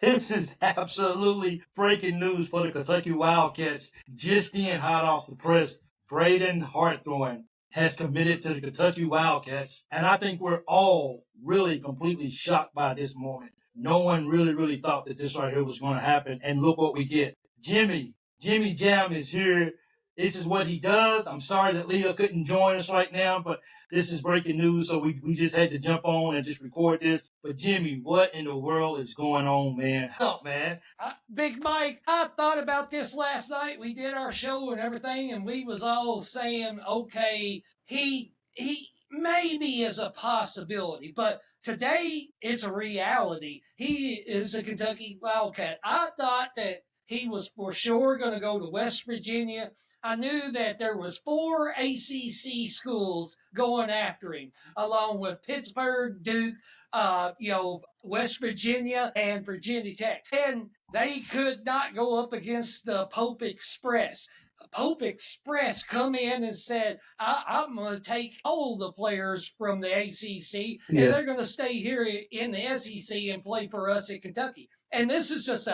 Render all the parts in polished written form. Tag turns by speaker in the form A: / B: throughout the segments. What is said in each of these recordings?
A: This is absolutely breaking news for the Kentucky Wildcats. Just in, hot off the press, Braydon Hawthorne has committed to the Kentucky Wildcats. And I think we're all really completely shocked by this moment. No one really thought that this right here was going to happen. And look what we get. Jimmy Jam is here. This is what he does. I'm sorry that Leah couldn't join us right now, but this is breaking news, so we just had to jump on and just record this. But Jimmy, what in the world is going on, man? Help, man.
B: Big Mike, I thought about this last night. We did our show and everything, and we was all saying, okay, he maybe is a possibility, but today it's a reality. He is a Kentucky Wildcat. I thought that he was for sure going to go to West Virginia. I knew that there was 4 ACC schools going after him, along with Pittsburgh, Duke, West Virginia and Virginia Tech. And they could not go up against the Pope Express. Pope Express come in and said, I'm going to take all the players from the ACC and they're going to stay here in the SEC and play for us at Kentucky. And this is just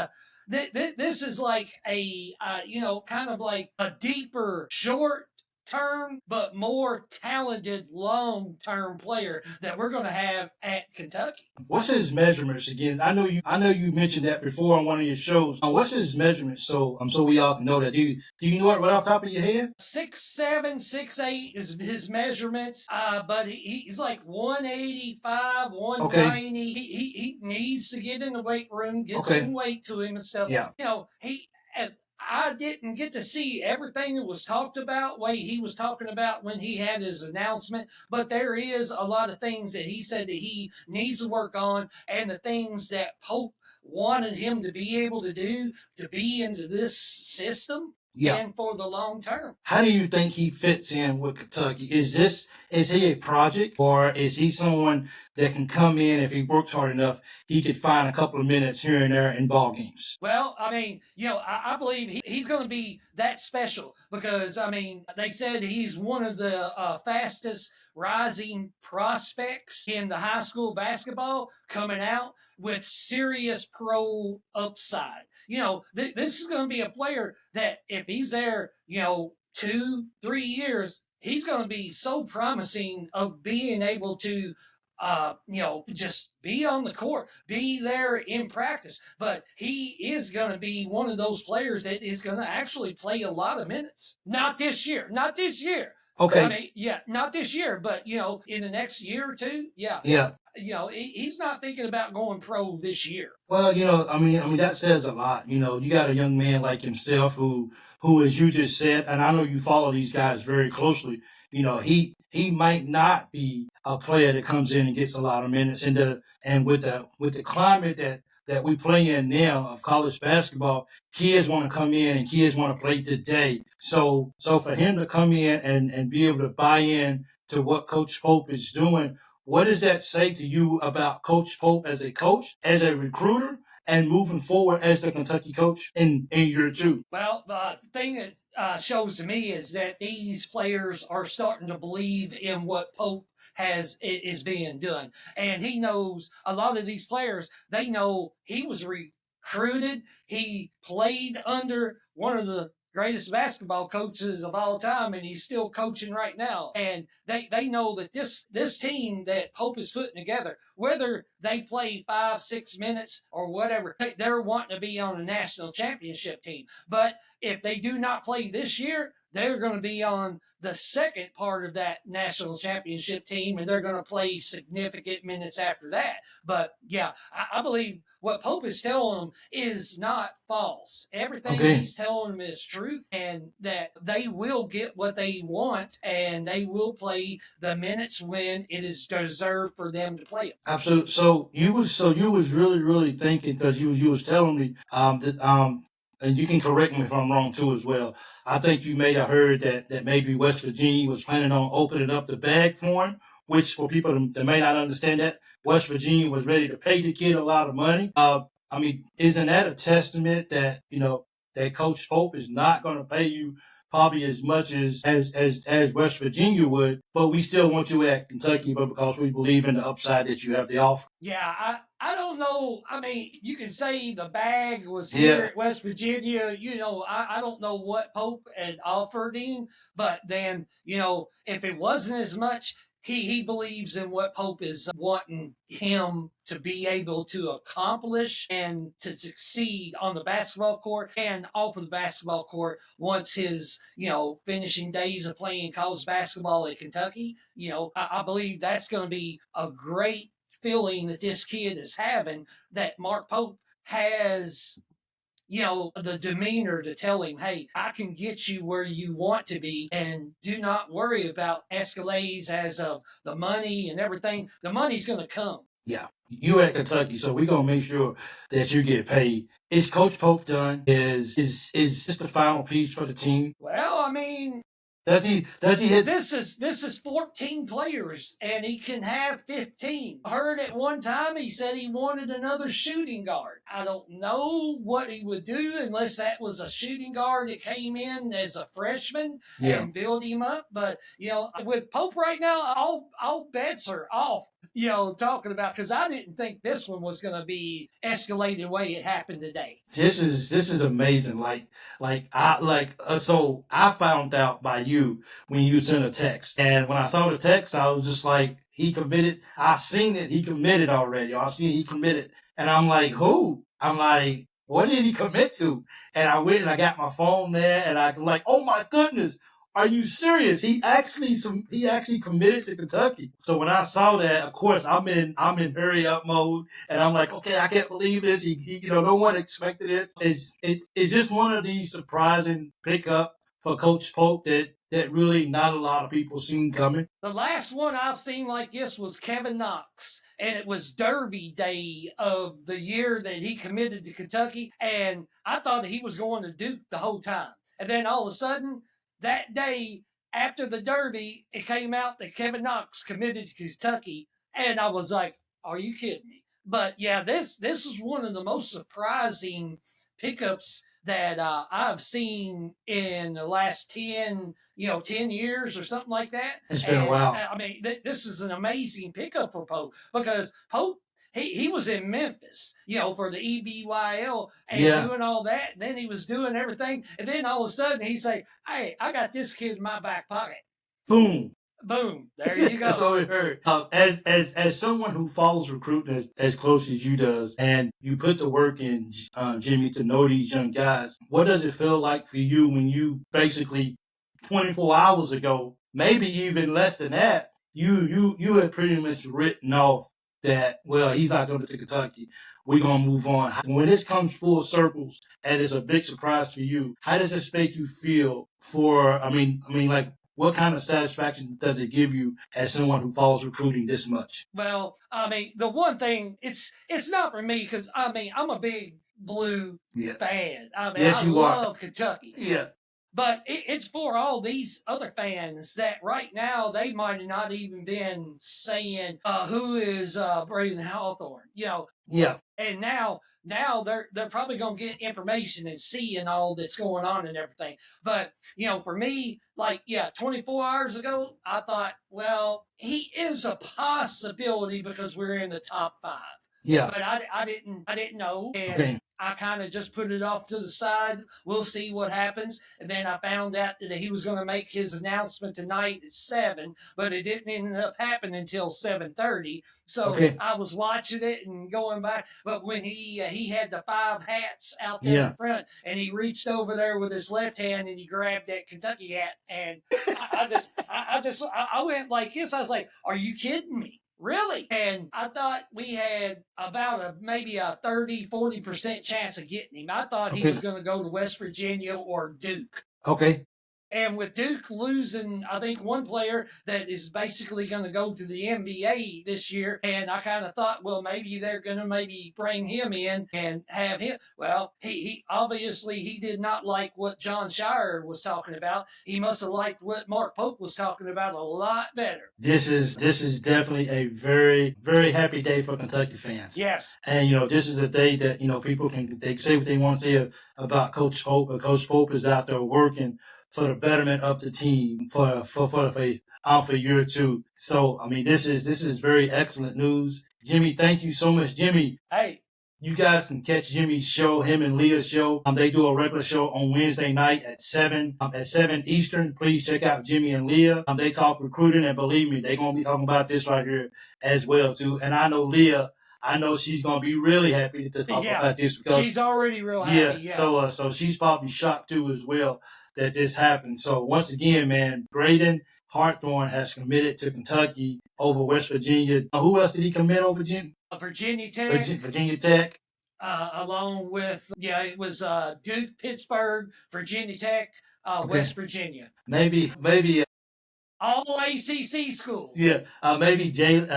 B: this is like a, kind of like a deeper, short term, but more talented long term player that we're going to have at Kentucky.
A: What's his measurements again? I know you mentioned that before on one of your shows. What's his measurements? So we all can know that. Do you know it right off the top of your head?
B: 6'7", 6'8" is his measurements. But he's like 185, 190. Okay. He needs to get in the weight room, get some weight to him and stuff.
A: Yeah.
B: I didn't get to see everything that was talked about, way he was talking about when he had his announcement, but there is a lot of things that he said that he needs to work on, and the things that Pope wanted him to be able to do to be into this system. Yeah. And for the long term.
A: How do you think he fits in with Kentucky? Is he a project, or is he someone that can come in if he works hard enough? He could find a couple of minutes here and there in ball games.
B: Well, I mean, I believe he's going to be that special because, I mean, they said he's one of the fastest rising prospects in the high school basketball coming out with serious pro upside. This is going to be a player that if he's there, 2-3 years, he's going to be so promising of being able to just be on the court, be there in practice. But he is going to be one of those players that is going to actually play a lot of minutes. Not this year.
A: Okay.
B: I mean, not this year, but, in the next year or two, yeah. He's not thinking about going pro this year.
A: Well, I mean that says a lot. You got a young man like himself who, as you just said, and I know you follow these guys very closely. He might not be a player that comes in and gets a lot of minutes, and with the climate that we play in now of college basketball, kids want to come in and kids want to play today. So for him to come in and be able to buy in to what Coach Pope is doing, what does that say to you about Coach Pope as a coach, as a recruiter, and moving forward as the Kentucky coach in year 2?
B: Well, the thing that shows to me is that these players are starting to believe in what Pope is being done. And he knows a lot of these players, they know he was recruited. He played under one of the greatest basketball coaches of all time, and he's still coaching right now. And they know that this team that Pope is putting together, whether they play 5-6 minutes or whatever, they're wanting to be on a national championship team. But if they do not play this year, they're going to be on the second part of that national championship team, and they're going to play significant minutes after that. But yeah, I believe what Pope is telling them is not false. Everything he's telling them is truth, and that they will get what they want, and they will play the minutes when it is deserved for them to play it.
A: Absolutely. So you was really thinking, because you was telling me that and you can correct me if I'm wrong too as well. I think you may have heard that maybe West Virginia was planning on opening up the bag for him, which for people that may not understand that, West Virginia was ready to pay the kid a lot of money. I mean, isn't that a testament that, that Coach Pope is not going to pay you probably as much as West Virginia would, but we still want you at Kentucky, but because we believe in the upside that you have to offer.
B: Yeah, I don't know. I mean, you can say the bag was here at West Virginia. I don't know what Pope had offered him, but then, if it wasn't as much, he believes in what Pope is wanting him to be able to accomplish and to succeed on the basketball court and off of the basketball court once his, finishing days of playing college basketball at Kentucky. I believe that's going to be a great feeling that this kid is having, that Mark Pope has, the demeanor to tell him, hey, I can get you where you want to be, and do not worry about escalades as of the money and everything. The money's going to come.
A: Yeah, you at Kentucky, so we're gonna make sure that you get paid. Is Coach Pope done? Is this the final piece for the team?
B: Well, I mean,
A: does he hit?
B: This is 14 players, and he can have 15. I heard at one time he said he wanted another shooting guard. I don't know what he would do unless that was a shooting guard that came in as a freshman and build him up. But with Pope right now, all bets are off. Talking about, because I didn't think this one was going to be escalated the way it happened today.
A: This is amazing. So I found out by you when you sent a text, and when I saw the text, I was just like, he committed. I seen it. He committed already. I seen he committed, and I'm like, who? I'm like, what did he commit to? And I went and I got my phone there, and I was like, oh my goodness. Are you serious? He actually committed to Kentucky. So when I saw that, of course, I'm in hurry up mode, and I'm like, okay, I can't believe this. He no one expected this. It's just one of these surprising pickup for Coach Pope that really not a lot of people seen coming.
B: The last one I've seen like this was Kevin Knox, and it was Derby Day of the year that he committed to Kentucky, and I thought he was going to Duke the whole time, and then all of a sudden, that day after the Derby, it came out that Kevin Knox committed to Kentucky, and I was like, are you kidding me? But yeah, this is one of the most surprising pickups that I've seen in the last 10 years or something like that.
A: It's been a while.
B: I mean, this is an amazing pickup for Pope, because Pope, he was in Memphis, for the EBYL and doing all that. And then he was doing everything. And then all of a sudden he say, hey, I got this kid in my back pocket.
A: Boom.
B: Boom. There you go.
A: That's all we heard. As someone who follows recruitment as close as you does, and you put the work in, Jimmy, to know these young guys, what does it feel like for you when you basically 24 hours ago, maybe even less than that, you had pretty much written off that, well, he's not going to Kentucky. We're going to move on. When this comes full circles and it's a big surprise for you, how does this make you feel what kind of satisfaction does it give you as someone who follows recruiting this much?
B: Well, I mean, the one thing, it's not for me, because, I'm a big blue fan. I mean,
A: yes,
B: I love Kentucky.
A: Yeah.
B: But it's for all these other fans that right now they might have not even been saying, who is Braydon Hawthorne,
A: Yeah.
B: And now they're probably going to get information and seeing all that's going on and everything. But, for me, 24 hours ago, I thought, well, he is a possibility because we're in the top 5.
A: Yeah.
B: But I didn't know. And I kind of just put it off to the side. We'll see what happens. And then I found out that he was going to make his announcement tonight at 7, but it didn't end up happening until 7:30. So I was watching it and going back. But when he had the 5 hats out there in front, and he reached over there with his left hand and he grabbed that Kentucky hat, and I went like this. I was like, "Are you kidding me? Really?" And I thought we had about maybe a 30-40% chance of getting him. I thought he was going to go to West Virginia or Duke.
A: Okay.
B: And with Duke losing, I think, one player that is basically going to go to the NBA this year, and I kind of thought, well, maybe they're going to maybe bring him in and have him. Well, he obviously he did not like what John Shire was talking about. He must have liked what Mark Pope was talking about a lot better.
A: This is definitely a very, very happy day for Kentucky fans.
B: Yes.
A: And, this is a day that, people they say what they want to say about Coach Pope, but Coach Pope is out there working for the betterment of the team for a year or two. So I mean, this is very excellent news. Jimmy, thank you so much, Jimmy.
B: Hey,
A: you guys can catch Jimmy's show, him and Leah's show. They do a regular show on Wednesday night at 7 Eastern. Please check out Jimmy and Leah. They talk recruiting, and believe me, they're gonna be talking about this right here as well too. And I know Leah. I know she's gonna be really happy to talk about this because
B: she's already real happy. Yeah.
A: So she's probably shocked too as well that this happened. So once again, man, Braydon Hawthorne has committed to Kentucky over West Virginia. Who else did he commit over,
B: Virginia Tech.
A: Virginia Tech.
B: Along with, it was Duke, Pittsburgh, Virginia Tech, West Virginia.
A: Maybe
B: all ACC schools.
A: Yeah, maybe Jalen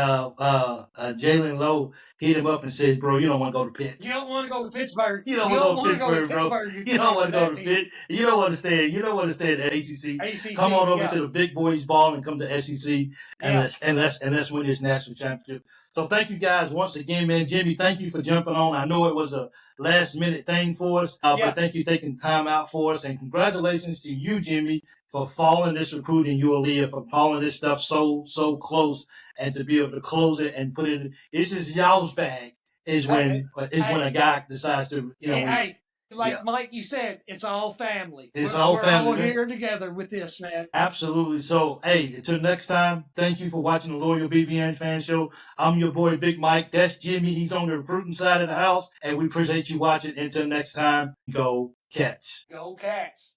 A: Lowe hit him up and says, "Bro, you don't want to go to Pitt.
B: You don't want to go to Pittsburgh.
A: You don't want to go to Pittsburgh, bro. You don't want to go to Pitt. You don't want to stay. You don't want to stay at ACC. Come on over to the big boys ball and come to SEC and let's win this national championship." So thank you guys once again, man. Jimmy, thank you for jumping on. I know it was a last minute thing for us, but thank you for taking time out for us, and congratulations to you, Jimmy, for following this recruiting, you and Leah, for following this stuff so close, and to be able to close it and put it. This is y'all's bag. When a guy decides to,
B: Mike, you said, it's all family.
A: We're all
B: here together with this, man.
A: Absolutely. So, hey, until next time, thank you for watching the Loyal BBN Fan Show. I'm your boy, Big Mike. That's Jimmy. He's on the recruiting side of the house, and we appreciate you watching. Until next time, go Cats.
B: Go Cats.